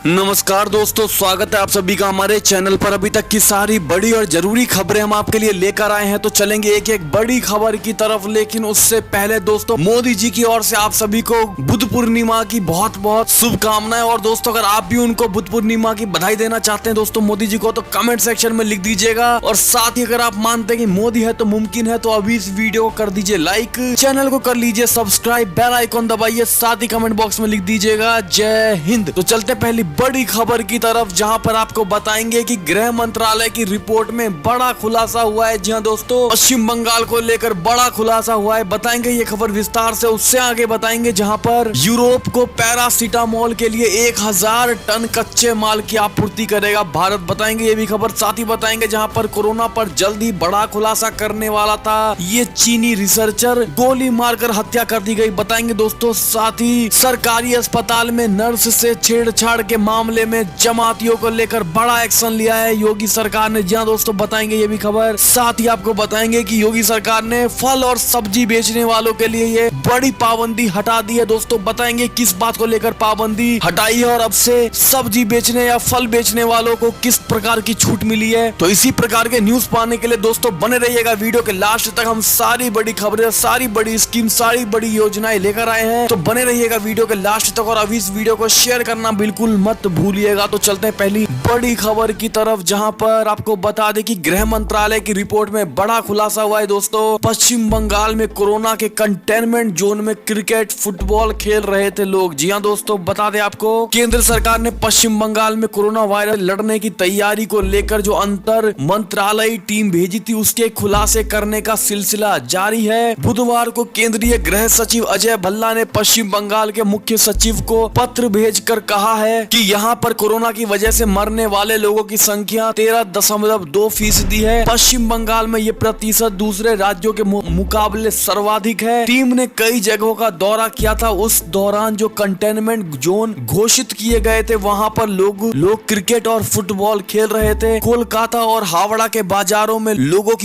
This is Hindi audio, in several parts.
नमस्कार दोस्तों, स्वागत है आप सभी का हमारे चैनल पर। अभी तक की सारी बड़ी और जरूरी खबरें हम आपके लिए लेकर आए हैं, तो चलेंगे एक एक बड़ी खबर की तरफ। लेकिन उससे पहले दोस्तों, मोदी जी की ओर से आप सभी को बुद्ध पूर्णिमा की बहुत बहुत शुभकामनाएं। और दोस्तों, अगर आप भी उनको बुद्ध पूर्णिमा की बधाई देना चाहते हैं दोस्तों मोदी जी को, तो कमेंट सेक्शन में लिख दीजिएगा। और साथ ही अगर आप मानते हैं कि मोदी है तो मुमकिन है, तो अभी इस वीडियो को कर दीजिए लाइक, चैनल को कर लीजिए सब्सक्राइब, बेल आइकॉन दबाइए, साथ ही कमेंट बॉक्स में लिख दीजिएगा जय हिंद। तो चलते पहली बड़ी खबर की तरफ, जहां पर आपको बताएंगे कि गृह मंत्रालय की रिपोर्ट में बड़ा खुलासा हुआ है। जी हां दोस्तों, पश्चिम बंगाल को लेकर बड़ा खुलासा हुआ है, बताएंगे ये खबर विस्तार से। उससे आगे बताएंगे जहां पर यूरोप को पैरासीटामोल के लिए 1000 टन कच्चे माल की आपूर्ति करेगा भारत, बताएंगे ये भी खबर। साथ ही बताएंगे जहां पर कोरोना पर जल्द ही बड़ा खुलासा करने वाला था ये चीनी रिसर्चर, गोली मारकर हत्या कर दी गई, बताएंगे दोस्तों। साथ ही सरकारी अस्पताल में नर्स से छेड़छाड़ के मामले में जमातियों को लेकर बड़ा एक्शन लिया है योगी सरकार ने। जी हां दोस्तों, बताएंगे ये भी खबर। साथ ही आपको बताएंगे कि योगी सरकार ने फल और सब्जी बेचने वालों के लिए ये बड़ी पाबंदी हटा दी है दोस्तों, बताएंगे किस बात को लेकर पाबंदी हटाई है और अब से सब्जी बेचने या फल बेचने वालों को किस प्रकार की छूट मिली है। तो इसी प्रकार के न्यूज पाने के लिए दोस्तों बने रहिएगा वीडियो के लास्ट तक। हम सारी बड़ी खबरें, सारी बड़ी स्कीम, सारी बड़ी योजनाएं लेकर आए हैं, तो बने रहिएगा वीडियो के लास्ट तक। और अभी इस वीडियो को शेयर करना बिल्कुल मत भूलिएगा। तो चलते हैं पहली बड़ी खबर की तरफ, जहां पर आपको बता दें कि गृह मंत्रालय की रिपोर्ट में बड़ा खुलासा हुआ है दोस्तों। पश्चिम बंगाल में कोरोना के कंटेनमेंट जोन में क्रिकेट, फुटबॉल खेल रहे थे लोग। जी हां दोस्तों, बता दें आपको, केंद्र सरकार ने पश्चिम बंगाल में कोरोना वायरस लड़ने की तैयारी को लेकर जो अंतर मंत्रालयी टीम भेजी थी, उसके खुलासे करने का सिलसिला जारी है। बुधवार को केंद्रीय गृह सचिव अजय भल्ला ने पश्चिम बंगाल के मुख्य सचिव को पत्र भेजकर कहा है कि यहाँ पर कोरोना की वजह से मरने वाले लोगों की संख्या 13.2% है। पश्चिम बंगाल में ये प्रतिशत दूसरे राज्यों के मुकाबले सर्वाधिक है। टीम ने कई जगहों का दौरा किया था। उस दौरान जो कंटेनमेंट जोन घोषित किए गए थे, वहां पर लोग क्रिकेट और फुटबॉल खेल रहे थे। कोलकाता और हावड़ा के बाजारों में लोगों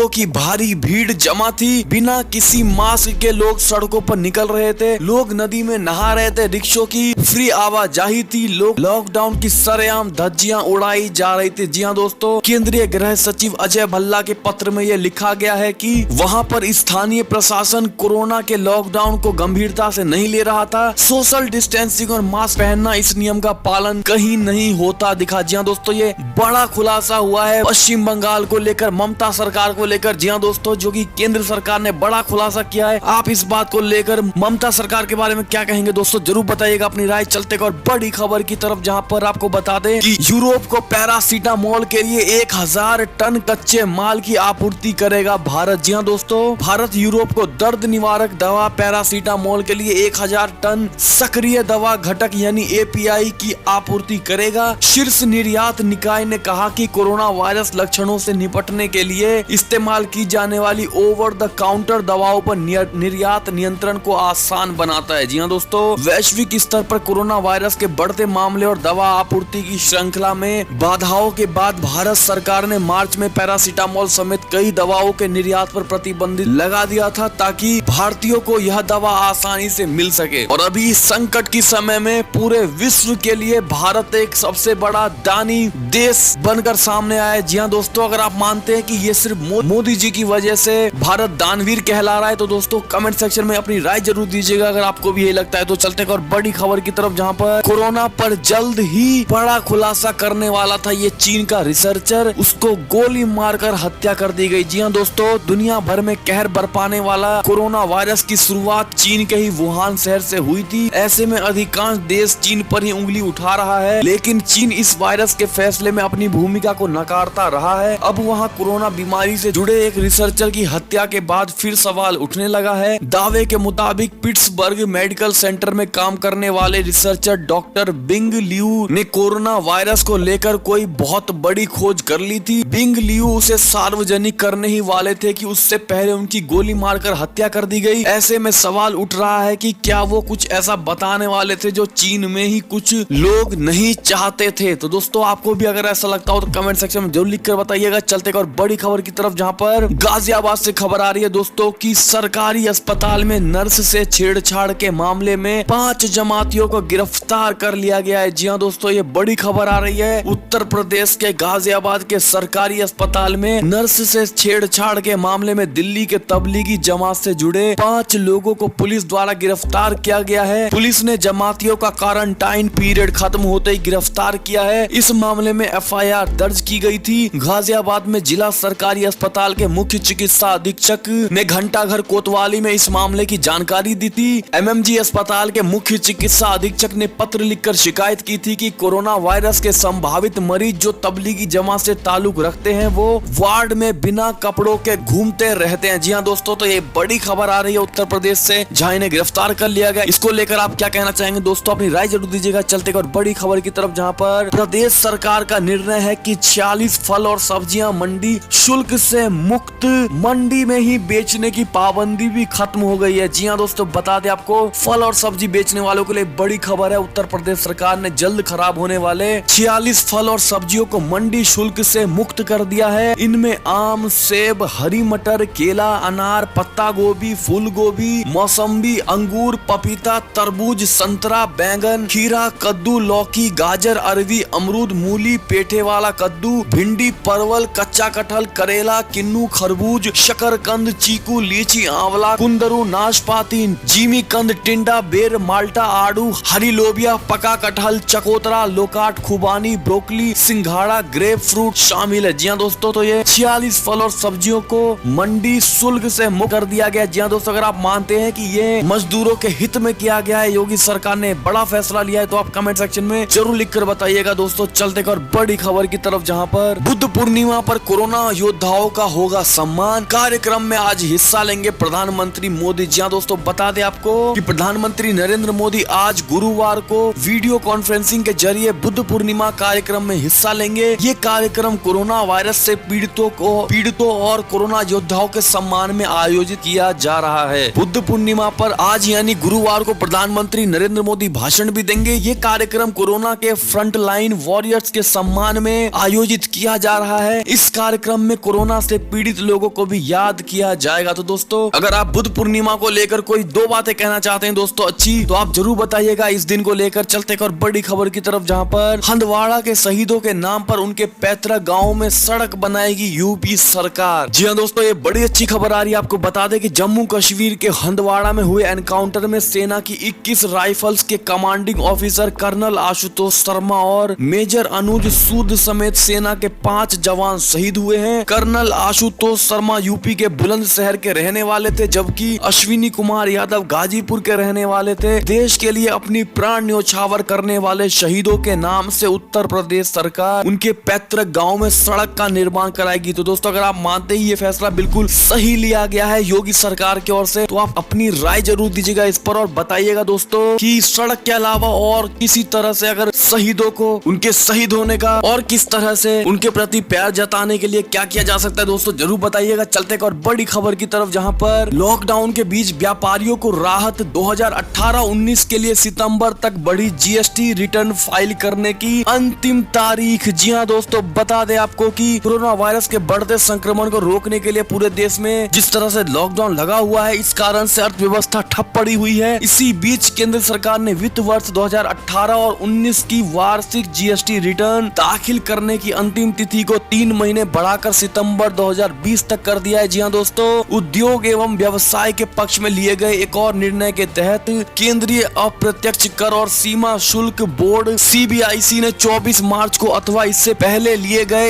की भारी भीड़ जमा थी। बिना किसी मास्क के लोग सड़कों पर निकल रहे थे, लोग नदी में नहा रहे थे, रिक्शों की फ्री आवाजाही थी, लोग लॉकडाउन की सरेआम धज्जियां उड़ाई जा रही थी। जी हां दोस्तों, केंद्रीय गृह सचिव अजय भल्ला के पत्र में यह लिखा गया है कि वहां पर स्थानीय प्रशासन कोरोना के लॉकडाउन को गंभीरता से नहीं ले रहा था। सोशल डिस्टेंसिंग और मास्क पहनना, इस नियम का पालन कहीं नहीं होता दिखा। जी हां दोस्तों, ये बड़ा खुलासा हुआ है पश्चिम बंगाल को लेकर, ममता सरकार को लेकर। जी हां दोस्तों, जो कि केंद्र सरकार ने बड़ा खुलासा किया है। आप इस बात को लेकर ममता सरकार के बारे में क्या कहेंगे दोस्तों, जरूर बताइएगा अपनी राय। चलते और बड़ी खबर की तरफ, जहां पर आपको बता दें कि यूरोप को पैरासीटामोल के लिए 1000 टन कच्चे माल की आपूर्ति करेगा भारत। जी हां दोस्तों, भारत यूरोप को दर्द निवारक दवा पैरासीटामोल के लिए 1000 टन सक्रिय दवा घटक यानी API की आपूर्ति करेगा। शीर्ष निर्यात निकाय ने कहा कि कोरोना वायरस लक्षणों से निपटने के लिए इस्तेमाल की जाने वाली ओवर द काउंटर दवाओं पर निर्यात नियंत्रण को आसान बनाता है। जी हां दोस्तों, वैश्विक स्तर पर कोरोना वायरस के बढ़ते मामले और दवा आपूर्ति की श्रृंखला में बाधाओं के बाद भारत सरकार ने मार्च में पैरासीटामोल समेत कई दवाओं के निर्यात पर प्रतिबंध लगा दिया था, ताकि भारतीयों को यह दवा आसानी से मिल सके। और अभी संकट की समय में पूरे विश्व के लिए भारत एक सबसे बड़ा दानी देश बनकर सामने आया। जी हां दोस्तों, अगर आप मानते हैं कि ये सिर्फ मोदी जी की वजह से भारत दानवीर कहला रहा है, तो दोस्तों कमेंट सेक्शन में अपनी राय जरूर दीजिएगा अगर आपको भी ये लगता है। तो चलते और बड़ी खबर की तरफ, जहां पर कोरोना पर जल्द ही बड़ा खुलासा करने वाला था ये चीन का रिसर्चर, उसको गोली मारकर हत्या कर दी गई। जी हां दोस्तों, दुनिया भर में कहर बरपाने वाला कोरोना वायरस की शुरुआत चीन के ही वुहान शहर से हुई थी। ऐसे में अधिकांश देश चीन पर ही उंगली उठा रहा है, लेकिन चीन इस वायरस के फैसले में अपनी भूमिका को नकारता रहा है। अब वहां कोरोना बीमारी से जुड़े एक रिसर्चर की हत्या के बाद फिर सवाल उठने लगा है। दावे के मुताबिक पिट्सबर्ग मेडिकल सेंटर में काम करने वाले रिसर्चर डॉक्टर बिंग लियू ने कोरोना वायरस को लेकर कोई बहुत बड़ी खोज कर ली थी। बिंग लियू उसे सार्वजनिक करने ही वाले थे कि उससे पहले उनकी गोली मारकर हत्या कर दी गई। ऐसे में सवाल उठ रहा है कि क्या वो कुछ ऐसा बताने वाले थे जो चीन में ही कुछ लोग नहीं चाहते थे। तो दोस्तों, आपको भी अगर ऐसा लगता हो तो कमेंट सेक्शन में जरूर लिख कर बताइएगा। चलते और बड़ी खबर की तरफ, जहां पर गाजियाबाद से खबर आ रही है दोस्तों कि सरकारी अस्पताल में नर्स से छेड़छाड़ के मामले में 5 जमातियों को गिरफ्तार कर कर लिया गया है। जी हाँ दोस्तों, ये बड़ी खबर आ रही है। उत्तर प्रदेश के गाजियाबाद के सरकारी अस्पताल में नर्स से छेड़छाड़ के मामले में दिल्ली के तबलीगी जमात से जुड़े 5 लोगों को पुलिस द्वारा गिरफ्तार किया गया है। पुलिस ने जमातियों का क्वारंटाइन पीरियड खत्म होते ही गिरफ्तार किया है। इस मामले में FIR दर्ज की गई थी। गाजियाबाद में जिला सरकारी अस्पताल के मुख्य चिकित्सा अधीक्षक ने घंटाघर कोतवाली में इस मामले की जानकारी दी थी। MMG अस्पताल के मुख्य चिकित्सा अधीक्षक ने पत्र लिखकर शिकायत की थी कि कोरोना वायरस के संभावित मरीज जो तबलीगी जमात से ताल्लुक रखते हैं वो वार्ड में बिना कपड़ों के घूमते रहते हैं। जी हाँ दोस्तों, तो ये बड़ी खबर आ रही है उत्तर प्रदेश से, जहां इन्हें गिरफ्तार कर लिया गया। इसको लेकर आप क्या कहना चाहेंगे दोस्तों? अपनी राय जरूर दीजिएगा। चलते और बड़ी खबर की तरफ, जहां पर प्रदेश सरकार का निर्णय है कि 46 फल और सब्जियां मंडी शुल्क से मुक्त, मंडी में ही बेचने की पाबंदी भी खत्म हो गई है। जी हाँ दोस्तों, बता दें आपको, फल और सब्जी बेचने वालों के लिए बड़ी खबर है। उत्तर प्रदेश सरकार ने जल्द खराब होने वाले 46 फल और सब्जियों को मंडी शुल्क से मुक्त कर दिया है। इनमें आम, सेब, हरी मटर, केला, अनार, पत्ता गोभी, फूल गोभी, मौसम्बी, अंगूर, पपीता, तरबूज, संतरा, बैंगन, खीरा, कद्दू, लौकी, गाजर, अरवी, अमरूद, मूली, पेठे वाला कद्दू, भिंडी, परवल, कच्चा कटहल, करेला, किन्नू, खरबूज, शकरकंद, चीकू, लीची, आंवला, कुंदरू, नाशपाती, जीमी कंद, टिंडा, बेर, माल्टा, आड़ू, हरी लोबिया, पका कटहल, चकोतरा, लोकाट, खुबानी, ब्रोकली, सिंघाड़ा, ग्रेप फ्रूट शामिल है। जी हाँ दोस्तों, तो ये 46 फल और सब्जियों को मंडी शुल्क से मुक्त कर दिया गया। जी हाँ दोस्तों, अगर आप मानते हैं कि ये मजदूरों के हित में किया गया है, योगी सरकार ने बड़ा फैसला लिया है, तो आप कमेंट सेक्शन में जरूर लिखकर बताइएगा दोस्तों। चलते और बड़ी खबर की तरफ, जहां पर बुद्ध पूर्णिमा पर कोरोना योद्धाओं का होगा सम्मान। कार्यक्रम में आज हिस्सा लेंगे प्रधानमंत्री मोदी। जी हाँ दोस्तों, बता दें आपको कि प्रधानमंत्री नरेंद्र मोदी आज गुरुवार को वीडियो कॉन्फ्रेंसिंग के जरिए बुद्ध पूर्णिमा कार्यक्रम में हिस्सा लेंगे। ये कार्यक्रम कोरोना वायरस से पीड़ितों और कोरोना योद्धाओं के सम्मान में आयोजित किया जा रहा है। बुद्ध पूर्णिमा पर आज यानी गुरुवार को प्रधानमंत्री नरेंद्र मोदी भाषण भी देंगे। ये कार्यक्रम कोरोना के फ्रंट लाइन वॉरियर्स के सम्मान में आयोजित किया जा रहा है। इस कार्यक्रम में कोरोना से पीड़ित लोगों को भी याद किया जाएगा। तो दोस्तों, अगर आप बुद्ध पूर्णिमा को लेकर कोई 2 बातें कहना चाहते हैं दोस्तों अच्छी, तो आप जरूर बताइएगा इस दिन को लेकर। चलते और बड़ी खबर की तरफ, जहां पर हंदवाड़ा के शहीदों के नाम पर उनके पैतृक गाँव में सड़क बनाएगी यूपी सरकार। जी हाँ दोस्तों, ये बड़ी अच्छी खबर आ रही है। आपको बता दें कि जम्मू कश्मीर के हंदवाड़ा में हुए एनकाउंटर में सेना की 21 राइफल्स के commanding officer colonel Ashutosh Sharma और मेजर अनुज सूद समेत सेना के 5 जवान शहीद हुए हैं। कर्नल आशुतोष शर्मा यूपी के बुलंदशहर के रहने वाले थे, जबकि अश्विनी कुमार यादव गाजीपुर के रहने वाले थे। देश के लिए अपनी प्राण न्योछावर करने वाले शहीदों के नाम से उत्तर प्रदेश सरकार उनके पैतृक गांव में सड़क का निर्माण कराएगी। तो दोस्तों, अगर आप मानते ही ये फैसला बिल्कुल सही लिया गया है योगी सरकार की ओर से, तो आप अपनी राय जरूर दीजिएगा इस पर और बताइएगा दोस्तों कि सड़क के अलावा और किसी तरह से अगर शहीदों को उनके शहीद होने का और किस तरह से उनके प्रति प्यार जताने के लिए क्या किया जा सकता है दोस्तों, जरूर बताइएगा। चलते और बड़ी खबर की तरफ, जहां पर लॉकडाउन के बीच व्यापारियों को राहत। 2018-19 के लिए सितंबर तक बढ़ी GST रिटर्न फाइल करने की अंतिम तारीख। जी हाँ दोस्तों, बता दें आपको कि कोरोना वायरस के बढ़ते संक्रमण को रोकने के लिए पूरे देश में जिस तरह से लॉकडाउन लगा हुआ है, इस कारण से अर्थव्यवस्था ठप पड़ी हुई है। इसी बीच केंद्र सरकार ने वित्त वर्ष 2018 और 19 की वार्षिक GST रिटर्न दाखिल करने की अंतिम तिथि को 3 महीने बढ़ाकर सितंबर 2020 तक कर दिया है। जी हाँ दोस्तों, उद्योग एवं व्यवसाय के पक्ष में लिए गए एक और निर्णय के तहत केंद्रीय अप्रत्यक्ष कर और सीमा शुल्क बोर्ड CBIC ने 24 मार्च को अथवा इससे पहले लिए गए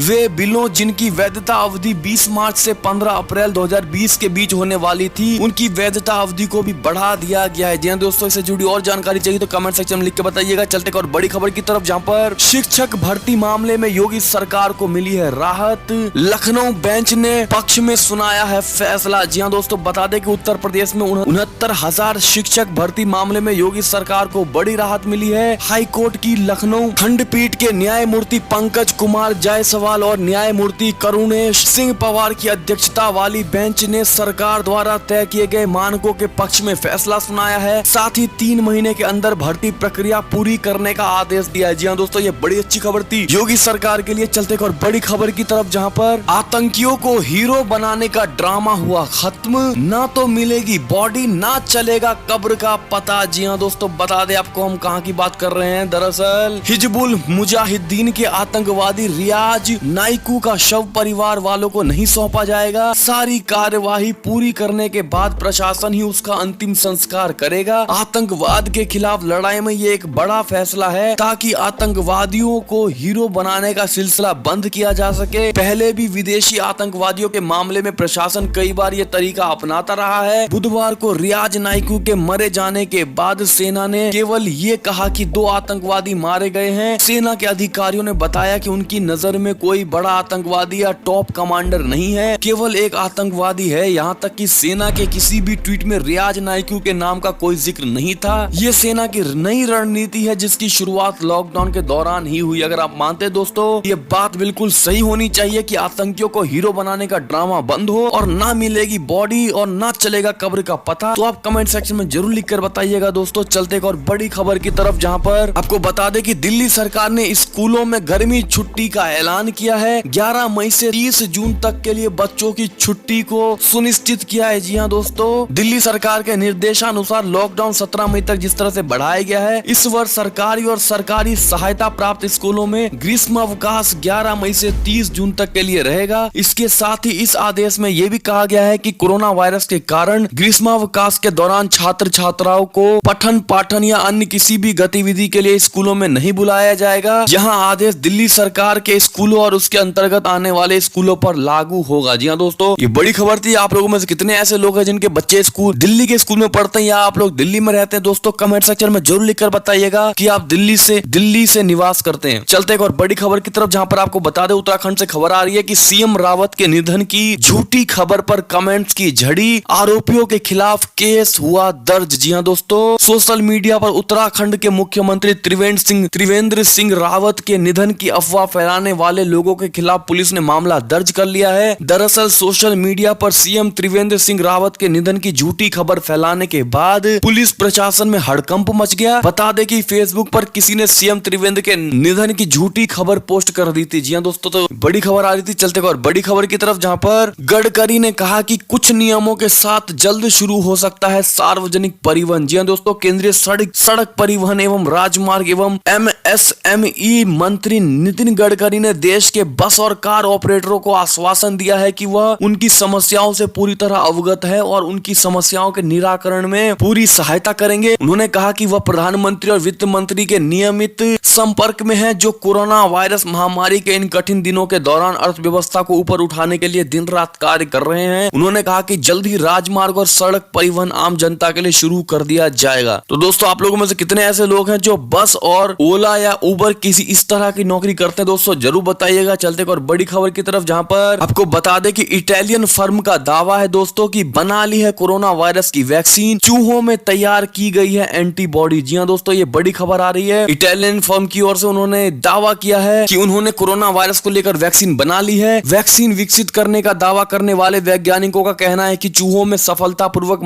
वे बिलों जिनकी वैधता अवधि 20 मार्च से 15 अप्रैल 2020 के बीच होने वाली थी, उनकी वैधता अवधि को भी बढ़ा दिया गया है। जी हाँ दोस्तों, इससे जुड़ी और जानकारी चाहिए तो कमेंट सेक्शन में लिख के बताइएगा। चलते और बड़ी खबर की तरफ, जहां पर शिक्षक भर्ती मामले में योगी सरकार को मिली है राहत। लखनऊ बेंच ने पक्ष में सुनाया है फैसला। जी हाँ दोस्तों, बता दें कि उत्तर प्रदेश में 69,000 शिक्षक भर्ती मामले में योगी सरकार को बड़ी राहत मिली है। हाई कोर्ट की लखनऊ खंडपीठ के न्यायमूर्ति पंकज कुमार जायसवाल और न्यायमूर्ति करुणेश सिंह पवार की अध्यक्षता वाली बेंच ने सरकार द्वारा तय किए गए मानकों के पक्ष में फैसला सुनाया है। साथ ही 3 महीने के अंदर भर्ती प्रक्रिया पूरी करने का आदेश दिया है। जी हाँ दोस्तों, ये बड़ी अच्छी खबर थी योगी सरकार के लिए। चलते और बड़ी खबर की तरफ, जहां पर आतंकियों को हीरो बनाने का ड्रामा हुआ खत्म। ना तो मिलेगी बॉडी, ना चलेगा कब्र का पता। जी हाँ दोस्तों, बता दें आपको हम कहां की बात कर रहे हैं। दरअसल हिजबुल मुजाहिदीन के आतंकवादी रियाज नाइकू का शव परिवार वालों को नहीं सौंपा जाएगा। सारी कार्यवाही पूरी करने के बाद प्रशासन ही उसका अंतिम संस्कार करेगा। आतंकवाद के खिलाफ लड़ाई में ये एक बड़ा फैसला है ताकि आतंकवादियों को हीरो बनाने का सिलसिला बंद किया जा सके। पहले भी विदेशी आतंकवादियों के मामले में प्रशासन कई बार ये तरीका अपनाता रहा है। बुधवार को रियाज नाइकू के मरे जाने के बाद सेना ने केवल ये कहा कि 2 आतंकवादी मारे गए हैं। सेना के अधिकारियों ने बताया कि उनकी नजर में कोई बड़ा आतंकवादी या टॉप कमांडर नहीं है, केवल एक आतंकवादी है। यहाँ तक कि सेना के किसी भी ट्वीट में रियाज नाइकू के नाम का कोई जिक्र नहीं था। ये सेना की नई रणनीति है जिसकी शुरुआत लॉकडाउन के दौरान ही हुई। अगर आप मानते हैं दोस्तों ये बात बिल्कुल सही होनी चाहिए कि आतंकियों को हीरो बनाने का ड्रामा बंद हो और ना मिलेगी बॉडी और ना चलेगा कब्र का पता, तो आप कमेंट सेक्शन में जरूर लिखकर बताइएगा। दोस्तों चलते एक और बड़ी खबर की तरफ, जहां पर आपको बता दें कि दिल्ली सरकार ने स्कूलों में गर्मी छुट्टी का ऐलान किया है। 11 मई से 30 जून तक के लिए बच्चों की छुट्टी को सुनिश्चित किया है। जी हाँ दोस्तों, दिल्ली सरकार के निर्देशानुसार लॉकडाउन 17 मई तक जिस तरह से बढ़ाया गया है, इस वर्ष सरकारी और सरकारी सहायता प्राप्त स्कूलों में ग्रीष्म अवकाश 11 मई से 30 जून तक के लिए रहेगा। इसके साथ ही इस आदेश में यह भी कहा गया है कि कोरोना वायरस के कारण ग्रीष्मावकाश के दौरान छात्र छात्राओं को पठन पाठन या अन्य किसी भी गतिविधि के लिए स्कूलों में नहीं बुलाया जाएगा। यह आदेश दिल्ली सरकार के स्कूलों और उसके अंतर्गत आने वाले स्कूलों पर लागू होगा। जी हाँ दोस्तों, ये बड़ी खबर थी। आप लोगों में से कितने ऐसे लोग हैं जिनके बच्चे स्कूल दिल्ली के स्कूल में पढ़ते हैं या आप लोग दिल्ली में रहते हैं? दोस्तों कमेंट सेक्शन में जरूर लिखकर बताइएगा कि आप दिल्ली से निवास करते हैं। चलते एक और बड़ी खबर की तरफ, जहां पर आपको बता दें उत्तराखंड से खबर आ रही है कि सीएम रावत के निधन की झूठी खबर पर कमेंट्स की झड़ी, आरोपियों के खिलाफ केस हुआ दर्ज। जी हां दोस्तों, सोशल मीडिया पर उत्तराखंड के मुख्यमंत्री त्रिवेंद्र सिंह रावत के निधन की अफवाह फैलाने वाले लोगों के खिलाफ पुलिस ने मामला दर्ज कर लिया है। दरअसल सोशल मीडिया पर सीएम त्रिवेंद्र सिंह रावत के निधन की झूठी खबर फैलाने के बाद पुलिस प्रशासन में हड़कंप मच गया। बता दें कि फेसबुक पर किसी ने सीएम त्रिवेंद्र के निधन की झूठी खबर पोस्ट कर दी थी। जी हां दोस्तों, तो बड़ी खबर आ रही थी। चलते और बड़ी खबर की तरफ, जहां पर गडकरी ने कहा कि कुछ नियमों के साथ जल्द शुरू हो सकता है सार्वजनिक परिवहन। जी हां दोस्तों, केंद्रीय सड़क परिवहन एवं राजमार्ग एवं एमएसएमई मंत्री नितिन गडकरी ने देश के बस और कार ऑपरेटरों को आश्वासन दिया है कि वह उनकी समस्याओं से पूरी तरह अवगत है और उनकी समस्याओं के निराकरण में पूरी सहायता करेंगे। उन्होंने कहा कि वह प्रधानमंत्री और वित्त मंत्री के नियमित संपर्क में है, जो कोरोना वायरस महामारी के इन कठिन दिनों के दौरान अर्थव्यवस्था को ऊपर उठाने के लिए दिन रात कार्य कर रहे हैं। उन्होंने कहा कि जल्द ही राजमार्ग और सड़क परिवहन आम जनता के लिए शुरू कर दिया जाएगा। तो दोस्तों आप लोगों में से कितने ऐसे लोग हैं जो बस और ओला या उबर किसी इस तरह की नौकरी करते हैं? दोस्तों जरूर बताइएगा। चलते और बड़ी खबर की तरफ, जहां पर आपको बता दें कि इटालियन फर्म का दावा है दोस्तों की बना ली है कोरोना वायरस की वैक्सीन, चूहों में तैयार की गई है एंटीबॉडी। जी हां दोस्तों, ये बड़ी खबर आ रही है। इटालियन फर्म की ओर से उन्होंने दावा किया है कि उन्होंने कोरोना वायरस को लेकर वैक्सीन बना ली है। वैक्सीन विकसित करने का दावा करने वाले वैज्ञानिकों का कहना है कि चूहों में सफलतापूर्वक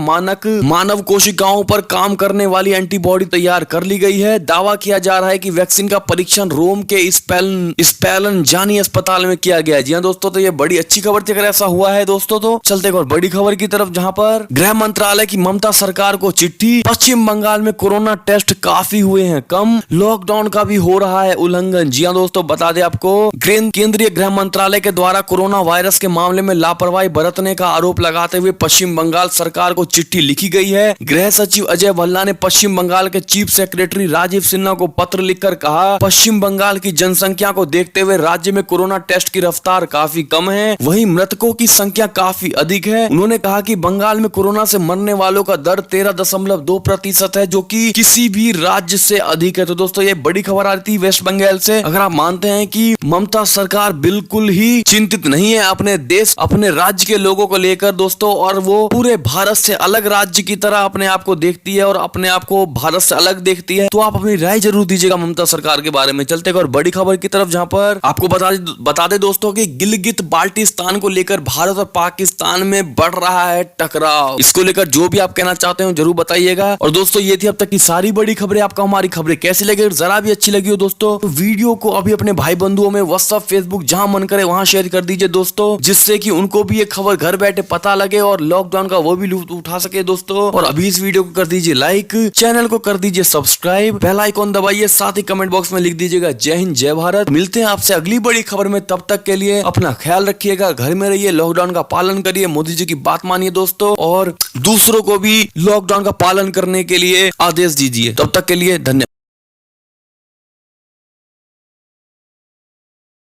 मानव कोशिकाओं पर काम करने वाली एंटीबॉडी तैयार कर ली गई है। दावा किया जा रहा है कि वैक्सीन का परीक्षण रोम के स्पेलनजानी अस्पताल में किया गया है। जी हां दोस्तों, तो ये बड़ी अच्छी खबर थी अगर ऐसा हुआ है दोस्तों। तो चलते एक और बड़ी खबर की तरफ, जहां पर गृह मंत्रालय की ममता सरकार को चिट्ठी। पश्चिम बंगाल में कोरोना टेस्ट काफी हुए हैं कम, लॉकडाउन का भी हो रहा है उल्लंघन। जी हां दोस्तों, बता दें आपको केंद्रीय गृह मंत्रालय के द्वारा कोरोना वायरस के मामले में लापरवाही बरतने का आरोप लगाते हुए पश्चिम बंगाल सरकार को चिट्ठी लिखी गई है। गृह सचिव अजय भल्ला ने पश्चिम बंगाल के चीफ सेक्रेटरी राजीव सिन्हा को पत्र लिखकर कहा, पश्चिम बंगाल की जनसंख्या को देखते हुए राज्य में कोरोना टेस्ट की रफ्तार काफी कम है, वहीं मृतकों की संख्या काफी अधिक है। उन्होंने कहा कि बंगाल में कोरोना से मरने वालों का दर 13.2% है, जो कि किसी भी राज्य से अधिक है। तो दोस्तों ये बड़ी खबर आ रही थी वेस्ट बंगाल से। अगर आप मानते हैं कि ममता सरकार बिल्कुल ही चिंतित नहीं है अपने देश अपने राज्य के लोगों को लेकर दोस्तों, और वो पूरे भारत से अलग राज्य की तरह अपने आप को देखती है और अपने आप को भारत से अलग देखती है, तो आप अपनी राय जरूर दीजिएगा ममता सरकार के बारे में। चलते और बड़ी खबर की तरफ, जहां पर आपको बता दे दोस्तों कि गिलगित बाल्टिस्तान को लेकर भारत और पाकिस्तान में बढ़ रहा है टकराव। इसको लेकर जो भी आप कहना चाहते हो जरूर बताइएगा। और दोस्तों ये थी अब तक की सारी बड़ी खबरें। आपको हमारी खबरें कैसी लगी? जरा भी अच्छी लगी हो दोस्तों तो वीडियो को अभी अपने भाई बंधुओं में व्हाट्सएप फेसबुक जहां मन करे वहां शेयर कर दीजिए दोस्तों, जिससे कि उनको भी ये खबर घर बैठे पता लगे और लॉकडाउन का वो भी लुत्फ उठा सके दोस्तों। और अभी इस वीडियो को कर दीजिए लाइक, चैनल को कर दीजिए सब्सक्राइब, बेल आइकॉन दबाइए, साथ ही कमेंट बॉक्स में लिख दीजिएगा जय हिंद जय भारत। मिलते हैं आपसे अगली बड़ी खबर में, तब तक के लिए अपना ख्याल रखिएगा, घर में रहिए, लॉकडाउन का पालन करिए, मोदी जी की बात मानिए दोस्तों, और दूसरों को भी लॉकडाउन का पालन करने के लिए आदेश दीजिए। तब तक के लिए धन्यवाद।